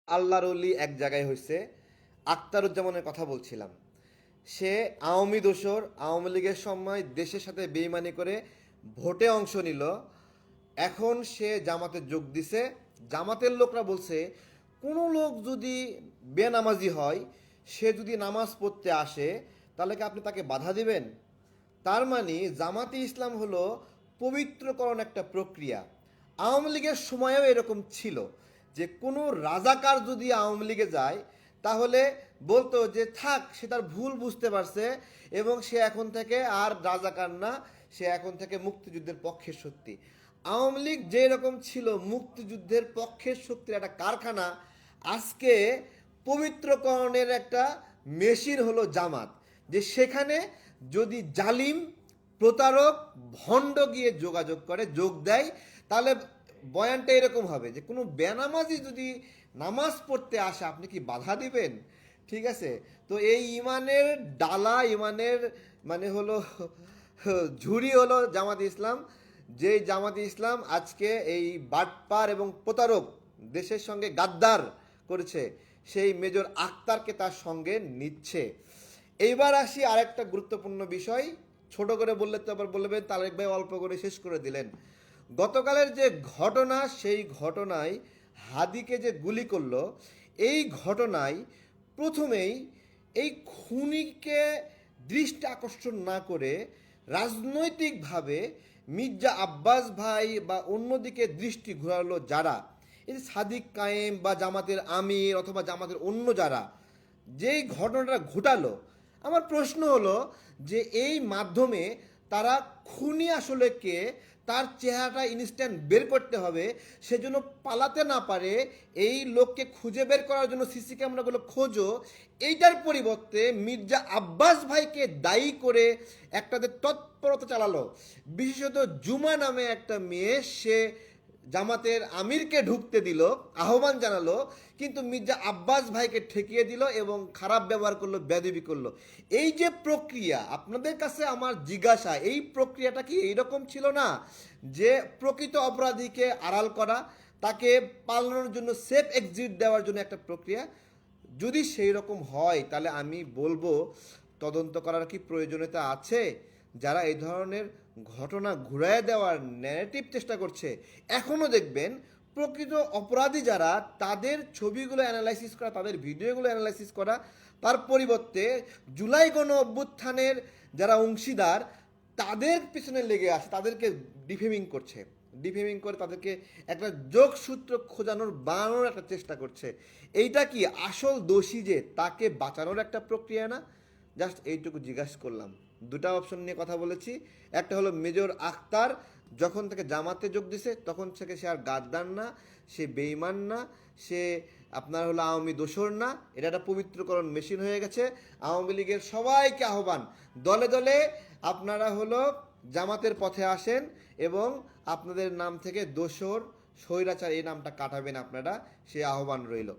আল্লাহর অলি এক জায়গায় হয়েছে। আখতারুজ্জামানের কথা বলছিলাম। সে আওয়ামী দোসর, আওয়ামী লীগের সময় দেশের সাথে বেইমানি করে ভোটে অংশ নিল। এখন সে জামাতে যোগ দিছে। জামাতের লোকরা বলছে কোনো লোক যদি বেনামাজি হয়, সে যদি নামাজ পড়তে আসে, তাহলে কি আপনি তাকে বাধা দিবেন? তার মানে জামাতে ইসলাম হলো পবিত্রকরণ একটা প্রক্রিয়া। আওয়ামী লীগের সময়েও এরকম ছিল যে কোনো রাজাকার যদি আওয়ামী লীগে যায়, তাহলে বলতো যে থাক, সে তার ভুল বুঝতে পারছে এবং সে এখন থেকে আর রাজাকার না, সে এখন থেকে মুক্তিযুদ্ধের পক্ষের শক্তি। আওয়ামী লীগ যে রকম ছিল মুক্তিযুদ্ধের পক্ষের শক্তির একটা কারখানা, আজকে পবিত্রকরণের একটা মেশিন হলো জামাত। যে সেখানে যদি জালিম, প্রতারক, ভণ্ড গিয়ে যোগাযোগ করে, যোগ দেয়, তাহলে বয়ানটা এরকম হবে যে কোনো বেনামাজি যদি নামাজ পড়তে আসে, আপনি কি বাধা দিবেন? ঠিক আছে? তো এই ইমানের ডালা, ইমানের মানে হলো ঝুরি হলো জামাত ইসলাম। যেই জামাত ইসলাম আজকে এই বাটপার এবং প্রতারক দেশের সঙ্গে গাদ্দার করেছে, সেই মেজর আক্তারকে তার সঙ্গে নিচ্ছে। এইবার আসি আরেকটা গুরুত্বপূর্ণ বিষয়। ছোট করে বললে তো আবার বলবেন তারেক ভাই অল্প করে শেষ করে দিলেন। গতকালের যে ঘটনা, সেই ঘটনায় হাদিকে যে গুলি করলো, এই ঘটনায় প্রথমেই এই খুনিকে দৃষ্টি আকর্ষণ না করে রাজনৈতিকভাবে মির্জা আব্বাস ভাই বা অন্যদিকে দৃষ্টি ঘোরালো যারা, এই যে সাদিক কায়েম বা জামাতের আমির অথবা জামাতের অন্য যারা যেই ঘটনাটা ঘটালো, আমার প্রশ্ন হলো যে এই মাধ্যমে তারা খুনি আসলে কে, তার চেহারাটা ইনস্ট্যান্ট বের করতে হবে। সেজন্য পালাতে না পারে এই লোককে খুঁজে বের করার জন্য সিসি ক্যামেরাগুলো খোঁজো। এইটার পরিবর্তে মির্জা আব্বাস ভাইকে দায়ী করে একটাদের তৎপরতা চালালো। বিশেষত জুমা নামে একটা মেয়ে, সে জামাতের আমিরকে ঢুকতে দিল, আহ্বান জানালো, কিন্তু মির্জা আব্বাস ভাইকে ঠেকিয়ে দিল এবং খারাপ ব্যবহার করলো, বেয়াদবি করলো। এই যে প্রক্রিয়া, আপনাদের কাছে আমার জিজ্ঞাসা, এই প্রক্রিয়াটা কি এইরকম ছিল না যে প্রকৃত অপরাধীকে আড়াল করা, তাকে পালানোর জন্য সেফ এক্সিট দেওয়ার জন্য একটা প্রক্রিয়া? যদি সেই রকম হয়, তাহলে আমি বলবো তদন্ত করার কি প্রয়োজনীয়তা আছে? যারা এই ধরনের ঘটনা ঘুরায় দেওয়ার ন্যারেটিভ চেষ্টা করছে, এখনও দেখবেন প্রকৃত অপরাধী যারা, তাদের ছবিগুলো অ্যানালাইসিস করা, তাদের ভিডিওগুলো অ্যানালাইসিস করা, তার পরিবর্তে জুলাই গণ অভ্যুত্থানের যারা অংশীদার, তাদের পিছনে লেগে আছে, তাদেরকে ডিফেমিং করছে, ডিফেমিং করে তাদেরকে একটা যোগসূত্র খোঁজানোর, বানানোর একটা চেষ্টা করছে। এইটা কি আসল দোষী যে তাকে বাঁচানোর একটা প্রক্রিয়া না? জাস্ট এইটুকু জিজ্ঞাসা করলাম। দুটা অপশন নিয়ে কথা বলেছি। একটা হলো মেজর আখতার যখন থেকে জামাতে যোগ দিছে, তখন থেকে সে আর গাদ্দার না, সে বেইমান না, সে আপনার হলো আওয়ামী দোসর না। এটা একটা পবিত্রকরণ মেশিন হয়ে গেছে। আওয়ামী লীগের সবাইকে আহ্বান, দলে দলে আপনারা হলো জামাতের পথে আসেন এবং আপনাদের নাম থেকে দোসর, স্বৈরাচার এই নামটা কাটাবেন আপনারা, সে আহ্বান রইল।